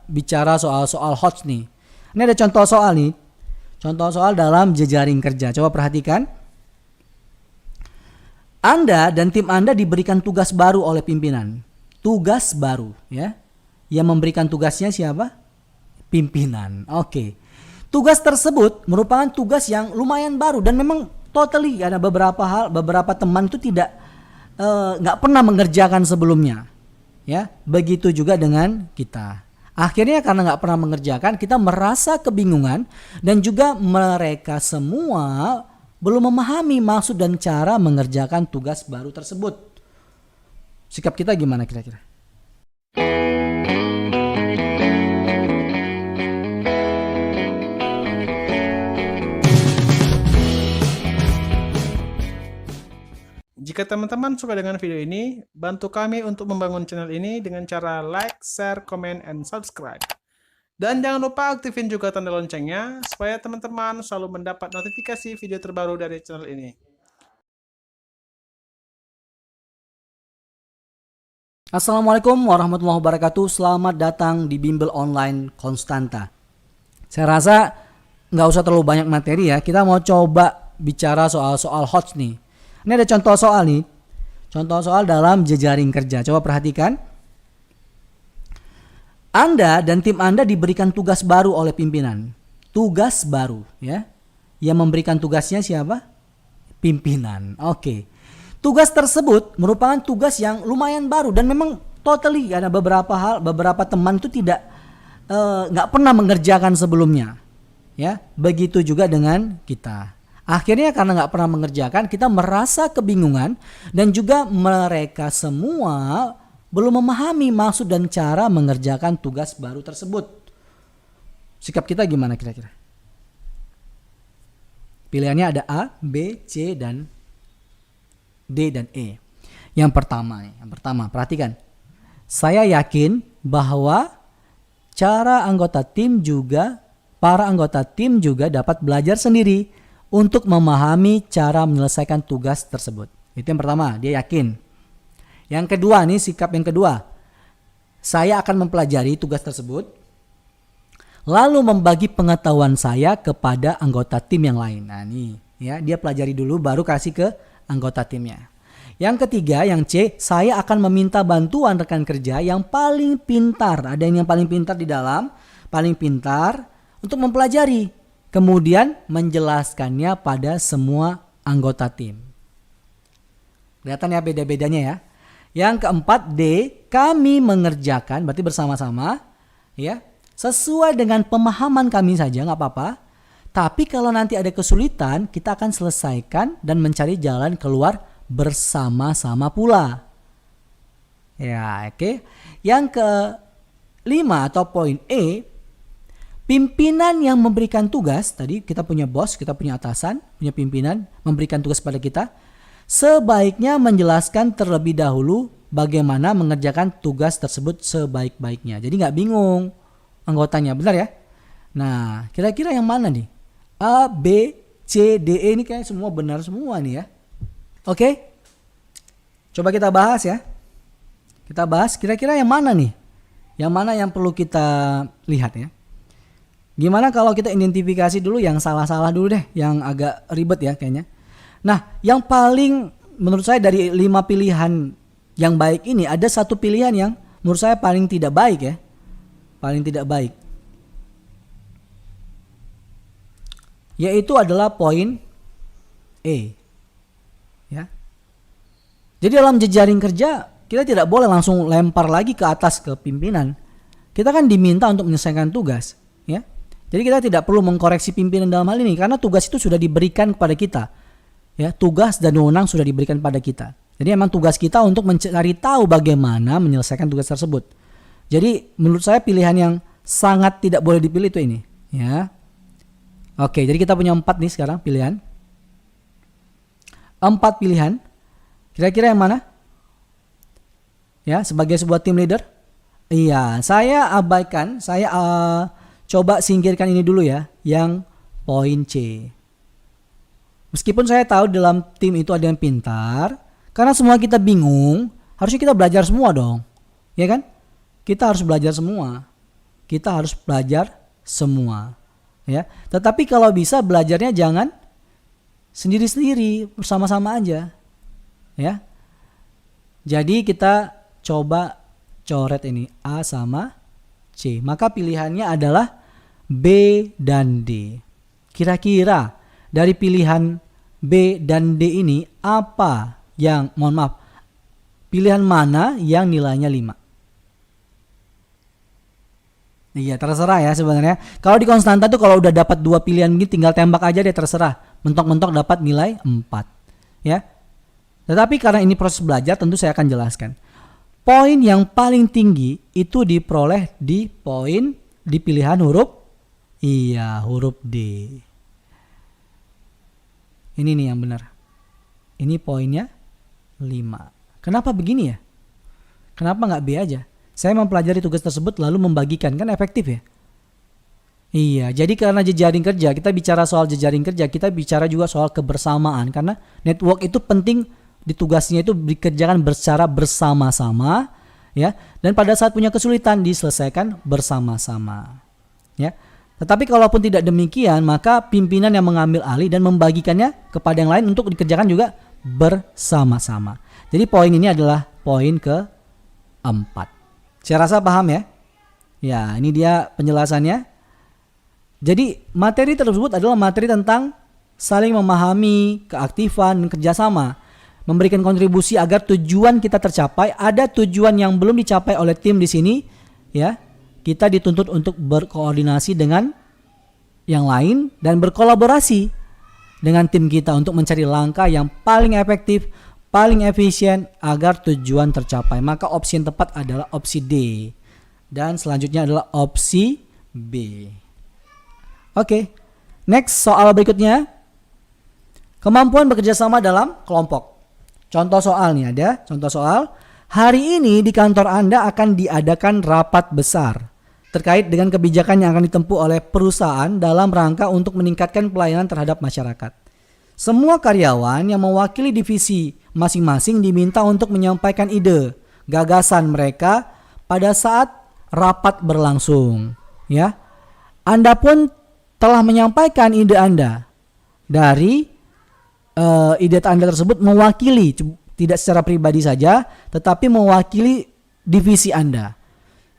bicara soal hots nih. Ini ada contoh soal nih. Contoh soal dalam jejaring kerja. Coba perhatikan. Anda dan tim Anda diberikan tugas baru oleh pimpinan. Tugas baru, ya. Yang memberikan tugasnya siapa? Pimpinan. Oke. Tugas tersebut merupakan tugas yang lumayan baru dan memang totally ada beberapa teman itu nggak pernah mengerjakan sebelumnya. Ya, begitu juga dengan kita. Akhirnya karena nggak pernah mengerjakan, kita merasa kebingungan dan juga mereka semua belum memahami maksud dan cara mengerjakan tugas baru tersebut. Sikap kita gimana kira-kira? Jika teman-teman suka dengan video ini, bantu kami untuk membangun channel ini dengan cara like, share, comment, and subscribe. Dan jangan lupa aktifin juga tanda loncengnya, supaya teman-teman selalu mendapat notifikasi video terbaru dari channel ini. Assalamualaikum warahmatullahi wabarakatuh. Selamat datang di Bimbel Online Konstanta. Saya rasa nggak usah terlalu banyak materi ya. Kita mau coba bicara soal hots nih. Ini ada contoh soal nih. Contoh soal dalam jejaring kerja. Coba perhatikan. Anda dan tim Anda diberikan tugas baru oleh pimpinan. Tugas baru, ya. Yang memberikan tugasnya siapa? Pimpinan. Oke. Tugas tersebut merupakan tugas yang lumayan baru dan memang totally ada beberapa teman itu nggak pernah mengerjakan sebelumnya. Ya, begitu juga dengan kita. Akhirnya karena nggak pernah mengerjakan, kita merasa kebingungan dan juga mereka semua belum memahami maksud dan cara mengerjakan tugas baru tersebut. Sikap kita gimana kira-kira? Pilihannya ada A, B, C, dan D dan E. Yang pertama, perhatikan. Saya yakin bahwa para anggota tim juga dapat belajar sendiri untuk memahami cara menyelesaikan tugas tersebut. Itu yang pertama, dia yakin. Yang kedua nih, sikap yang kedua. Saya akan mempelajari tugas tersebut, lalu membagi pengetahuan saya kepada anggota tim yang lain. Nah nih, ya, dia pelajari dulu baru kasih ke anggota timnya. Yang ketiga, yang C, saya akan meminta bantuan rekan kerja yang paling pintar. Ada yang paling pintar di dalam, paling pintar untuk mempelajari. Kemudian menjelaskannya pada semua anggota tim. Kelihatan ya beda-bedanya ya. Yang keempat, D, kami mengerjakan, berarti bersama-sama, ya, sesuai dengan pemahaman kami saja, nggak apa-apa. Tapi kalau nanti ada kesulitan, kita akan selesaikan dan mencari jalan keluar bersama-sama pula. Ya, oke. Yang kelima atau poin E, pimpinan yang memberikan tugas, tadi kita punya bos, kita punya atasan, punya pimpinan, memberikan tugas pada kita, sebaiknya menjelaskan terlebih dahulu bagaimana mengerjakan tugas tersebut sebaik-baiknya. Jadi nggak bingung anggotanya, benar ya? Nah, kira-kira yang mana nih? A, B, C, D, E ini kayak semua benar semua nih ya. Oke? Coba kita bahas ya. Kita bahas kira-kira yang mana nih? Yang mana yang perlu kita lihat ya? Gimana kalau kita identifikasi dulu yang salah-salah dulu deh, yang agak ribet ya kayaknya. Nah, yang paling menurut saya dari 5 pilihan yang baik ini, ada satu pilihan yang menurut saya paling tidak baik ya. Paling tidak baik. Yaitu adalah poin E. Ya. Jadi dalam jejaring kerja, kita tidak boleh langsung lempar lagi ke atas ke pimpinan. Kita kan diminta untuk menyelesaikan tugas, ya. Jadi kita tidak perlu mengkoreksi pimpinan dalam hal ini karena tugas itu sudah diberikan kepada kita. Ya, tugas dan wewenang sudah diberikan pada kita. Jadi memang tugas kita untuk mencari tahu bagaimana menyelesaikan tugas tersebut. Jadi menurut saya pilihan yang sangat tidak boleh dipilih itu ini, ya. Oke, jadi kita punya 4 nih sekarang pilihan. 4 pilihan. Kira-kira yang mana? Ya, sebagai sebuah team leader. Iya, saya abaikan, coba singkirkan ini dulu ya, yang poin C. Meskipun saya tahu dalam tim itu ada yang pintar, karena semua kita bingung, harusnya kita belajar semua dong. Ya kan? Kita harus belajar semua. kita harus belajar semua, ya. Tetapi kalau bisa belajarnya jangan sendiri-sendiri, bersama-sama aja, ya. Jadi kita coba coret ini A sama C. Maka pilihannya adalah B dan D. Kira-kira dari pilihan B dan D ini apa yang, pilihan mana yang nilainya 5? Iya, terserah ya sebenarnya. Kalau di konstanta tuh kalau udah dapat 2 pilihan begini tinggal tembak aja deh, terserah. Mentok-mentok dapat nilai 4. Ya. Tetapi karena ini proses belajar tentu saya akan jelaskan. Poin yang paling tinggi itu diperoleh di pilihan huruf D. Ini nih yang benar. Ini poinnya 5. Kenapa begini ya? Kenapa nggak B aja? Saya mempelajari tugas tersebut lalu membagikan, kan efektif ya? Iya, jadi karena jejaring kerja, kita bicara soal jejaring kerja, kita bicara juga soal kebersamaan. Karena network itu penting, di tugasnya itu dikerjakan secara bersama-sama, ya. Dan pada saat punya kesulitan diselesaikan bersama-sama, ya. Tetapi kalaupun tidak demikian, maka pimpinan yang mengambil alih dan membagikannya kepada yang lain untuk dikerjakan juga bersama-sama. Jadi poin ini adalah poin ke-4. Saya rasa paham ya? Ya, ini dia penjelasannya. Jadi materi tersebut adalah materi tentang saling memahami, keaktifan, dan kerjasama. Memberikan kontribusi agar tujuan kita tercapai. Ada tujuan yang belum dicapai oleh tim di sini, ya. Kita dituntut untuk berkoordinasi dengan yang lain dan berkolaborasi dengan tim kita untuk mencari langkah yang paling efektif, paling efisien agar tujuan tercapai. Maka opsi yang tepat adalah opsi D. Dan selanjutnya adalah opsi B. Oke. Next, soal berikutnya. Kemampuan bekerja sama dalam kelompok. Contoh soal nih ada. Contoh soal. Hari ini di kantor Anda akan diadakan rapat besar terkait dengan kebijakan yang akan ditempuh oleh perusahaan dalam rangka untuk meningkatkan pelayanan terhadap masyarakat. Semua karyawan yang mewakili divisi masing-masing diminta untuk menyampaikan ide, gagasan mereka pada saat rapat berlangsung. Ya, Anda pun telah menyampaikan ide Anda. Dari ide Anda tersebut mewakili, tidak secara pribadi saja, tetapi mewakili divisi Anda.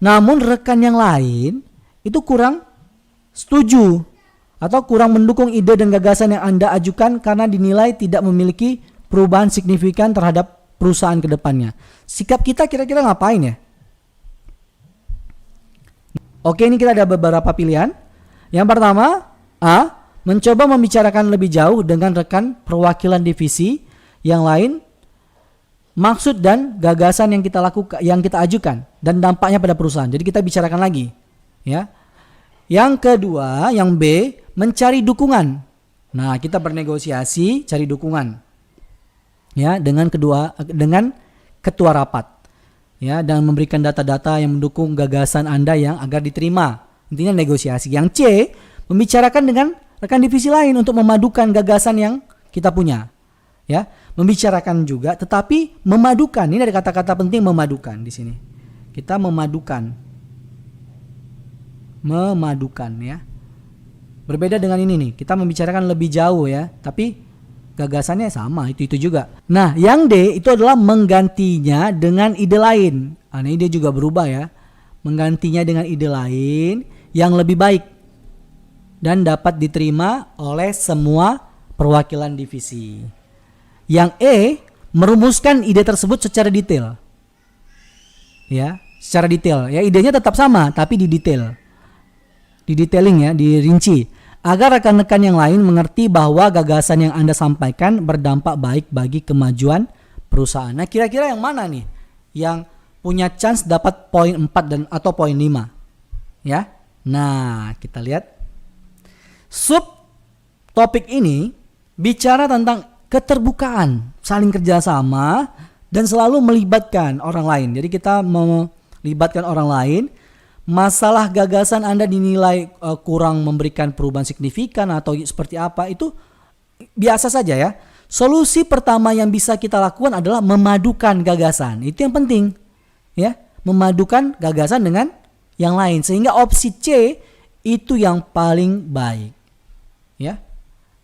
Namun rekan yang lain itu kurang setuju atau kurang mendukung ide dan gagasan yang Anda ajukan karena dinilai tidak memiliki perubahan signifikan terhadap perusahaan ke depannya. Sikap kita kira-kira ngapain ya? Oke, ini kita ada beberapa pilihan. Yang pertama, A, mencoba membicarakan lebih jauh dengan rekan perwakilan divisi yang lain maksud dan gagasan yang kita lakukan, yang kita ajukan dan dampaknya pada perusahaan. Jadi kita bicarakan lagi, ya. Yang kedua, yang B, mencari dukungan. Nah, kita bernegosiasi, cari dukungan, ya, dengan ketua rapat, ya, dan memberikan data-data yang mendukung gagasan Anda yang agar diterima. Intinya negosiasi. Yang C, membicarakan dengan rekan divisi lain untuk memadukan gagasan yang kita punya, ya. Membicarakan juga, tetapi memadukan. Ini ada kata-kata penting, memadukan di sini. Kita memadukan, ya. Berbeda dengan ini nih, kita membicarakan lebih jauh ya, tapi gagasannya sama, itu juga. Nah, yang D itu adalah menggantinya dengan ide lain. Nah, ini dia juga berubah ya. Menggantinya dengan ide lain yang lebih baik dan dapat diterima oleh semua perwakilan divisi. Yang E, merumuskan ide tersebut secara detail. Ya, secara detail. Ya, idenya tetap sama tapi di detail. Di detailing ya, dirinci. Agar rekan-rekan yang lain mengerti bahwa gagasan yang Anda sampaikan berdampak baik bagi kemajuan perusahaan. Nah, kira-kira yang mana nih yang punya chance dapat poin 4 dan atau poin 5? Ya. Nah, kita lihat. Sub topik ini bicara tentang keterbukaan, saling kerjasama, dan selalu melibatkan orang lain. Jadi kita melibatkan orang lain. Masalah gagasan Anda dinilai kurang memberikan perubahan signifikan atau seperti apa, itu biasa saja ya. Solusi pertama yang bisa kita lakukan adalah memadukan gagasan. Itu yang penting, ya. Memadukan gagasan dengan yang lain. Sehingga opsi C itu yang paling baik. Ya.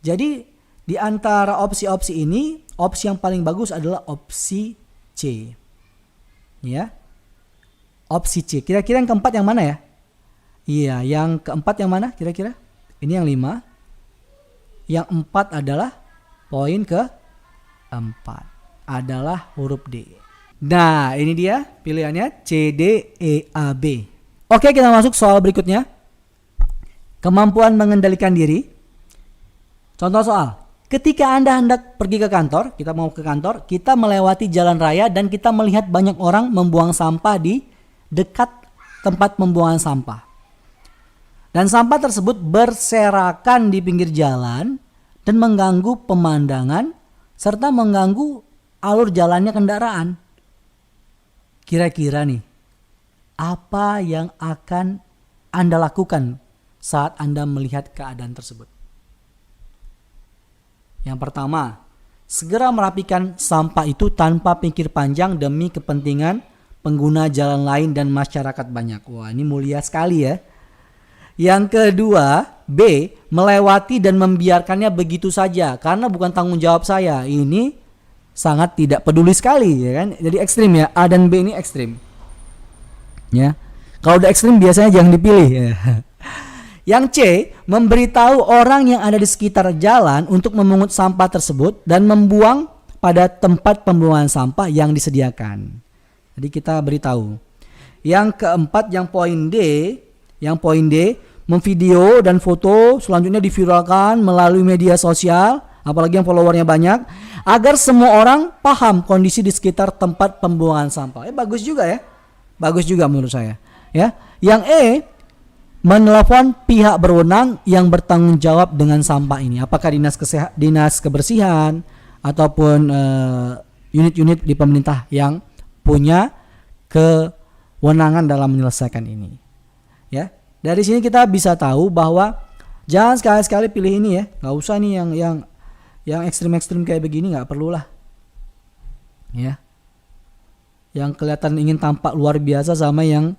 Jadi di antara opsi-opsi ini, opsi yang paling bagus adalah opsi C. Ya. Opsi C. Kira-kira yang keempat yang mana ya? Iya, yang keempat yang mana kira-kira? Ini yang 5. Yang 4 adalah poin ke-4 adalah huruf D. Nah, ini dia pilihannya C, D, E, A, B. Oke, kita masuk soal berikutnya. Kemampuan mengendalikan diri. Contoh soal. Ketika Anda hendak pergi ke kantor, kita mau ke kantor, kita melewati jalan raya dan kita melihat banyak orang membuang sampah di dekat tempat pembuangan sampah. Dan sampah tersebut berserakan di pinggir jalan dan mengganggu pemandangan serta mengganggu alur jalannya kendaraan. Kira-kira nih, apa yang akan Anda lakukan saat Anda melihat keadaan tersebut? Yang pertama, segera merapikan sampah itu tanpa pikir panjang demi kepentingan pengguna jalan lain dan masyarakat banyak. Wah, ini mulia sekali ya. Yang kedua, B, melewati dan membiarkannya begitu saja karena bukan tanggung jawab saya. Ini sangat tidak peduli sekali, ya kan? Jadi ekstrim ya. A dan B ini ekstrim. Ya. Kalau udah ekstrim biasanya jangan dipilih ya. Yang C, memberitahu orang yang ada di sekitar jalan untuk memungut sampah tersebut dan membuang pada tempat pembuangan sampah yang disediakan. Jadi kita beritahu. Yang keempat, yang poin D, memvideo dan foto selanjutnya diviralkan melalui media sosial, apalagi yang followernya banyak, agar semua orang paham kondisi di sekitar tempat pembuangan sampah. Bagus juga ya. Bagus juga menurut saya. Ya. Yang E, menelepon pihak berwenang yang bertanggung jawab dengan sampah ini. Apakah dinas kebersihan ataupun unit-unit di pemerintah yang punya kewenangan dalam menyelesaikan ini. Ya. Dari sini kita bisa tahu bahwa jangan sekali-sekali pilih ini ya. Nggak usah nih yang ekstrim-ekstrim kayak begini, nggak perlu lah. Ya. Yang kelihatan ingin tampak luar biasa sama yang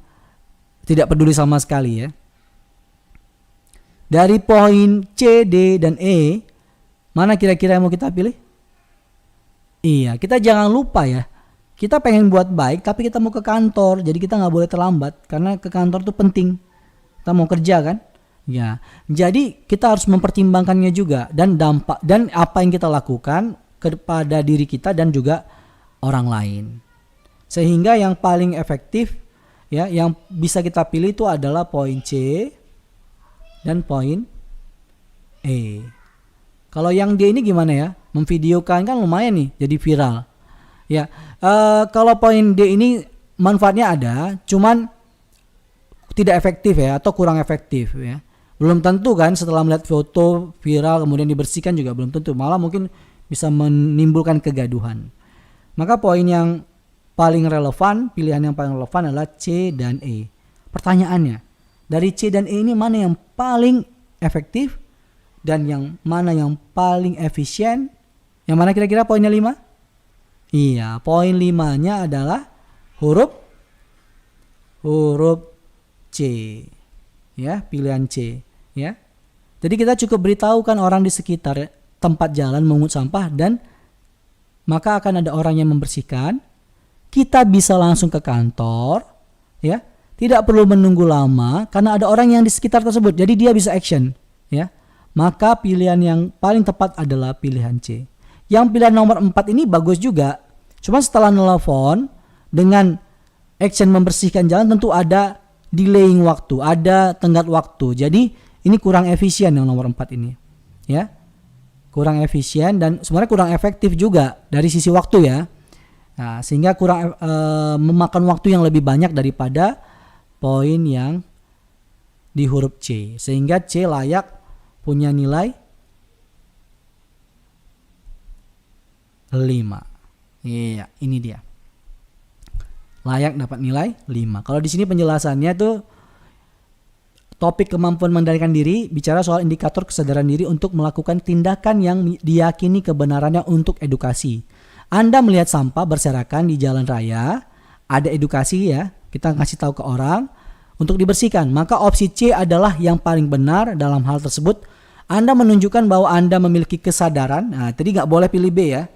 tidak peduli sama sekali ya. Dari poin C, D, dan E, mana kira-kira yang mau kita pilih? Iya, kita jangan lupa ya. Kita pengen buat baik, tapi kita mau ke kantor, jadi kita nggak boleh terlambat karena ke kantor tuh penting. Kita mau kerja kan? Ya, jadi kita harus mempertimbangkannya juga dan dampak dan apa yang kita lakukan kepada diri kita dan juga orang lain. Sehingga yang paling efektif ya, yang bisa kita pilih itu adalah poin C dan poin E. Kalau yang D ini gimana ya? Memvideokan kan lumayan nih, jadi viral. Ya, kalau poin D ini manfaatnya ada, cuman tidak efektif ya atau kurang efektif ya. Belum tentu kan setelah melihat foto viral kemudian dibersihkan juga belum tentu, malah mungkin bisa menimbulkan kegaduhan. Maka poin yang paling relevan, pilihan yang paling relevan adalah C dan E. Pertanyaannya, dari C dan E ini mana yang paling efektif dan yang mana yang paling efisien? Yang mana kira-kira poinnya 5? Iya, poin 5-nya adalah huruf C. Ya, pilihan C, ya. Jadi kita cukup beritahukan orang di sekitar tempat jalan memungut sampah dan maka akan ada orang yang membersihkan. Kita bisa langsung ke kantor, ya. Tidak perlu menunggu lama karena ada orang yang di sekitar tersebut. Jadi dia bisa action, ya. Maka pilihan yang paling tepat adalah pilihan C. Yang pilihan nomor 4 ini bagus juga. Cuma setelah nelpon dengan action membersihkan jalan tentu ada delaying waktu, ada tenggat waktu. Jadi ini kurang efisien yang nomor 4 ini. Ya. Kurang efisien dan sebenarnya kurang efektif juga dari sisi waktu ya. Nah, sehingga kurang memakan waktu yang lebih banyak daripada poin yang di huruf C. Sehingga C layak punya nilai 5. Iya, ini dia. Layak dapat nilai 5. Kalau di sini penjelasannya tuh topik kemampuan mengendalikan diri bicara soal indikator kesadaran diri untuk melakukan tindakan yang diyakini kebenarannya untuk edukasi. Anda melihat sampah berserakan di jalan raya, ada edukasi ya, kita ngasih tahu ke orang untuk dibersihkan. Maka opsi C adalah yang paling benar dalam hal tersebut. Anda menunjukkan bahwa Anda memiliki kesadaran. Nah, jadi nggak boleh pilih B ya.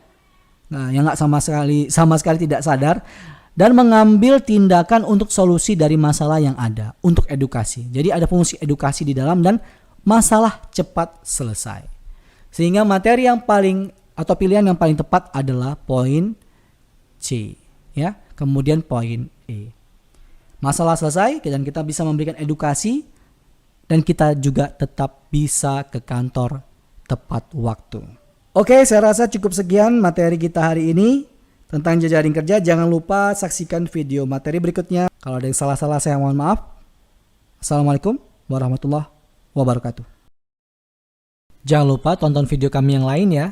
Nah, yang nggak sama sekali tidak sadar dan mengambil tindakan untuk solusi dari masalah yang ada, untuk edukasi. Jadi ada fungsi edukasi di dalam dan masalah cepat selesai. Sehingga materi yang paling atau pilihan yang paling tepat adalah poin C, ya. Kemudian poin E. Masalah selesai dan kita bisa memberikan edukasi dan kita juga tetap bisa ke kantor tepat waktu. Oke, saya rasa cukup sekian materi kita hari ini tentang jejaring kerja. Jangan lupa saksikan video materi berikutnya. Kalau ada yang salah-salah saya mohon maaf. Assalamualaikum warahmatullahi wabarakatuh. Jangan lupa tonton video kami yang lain ya.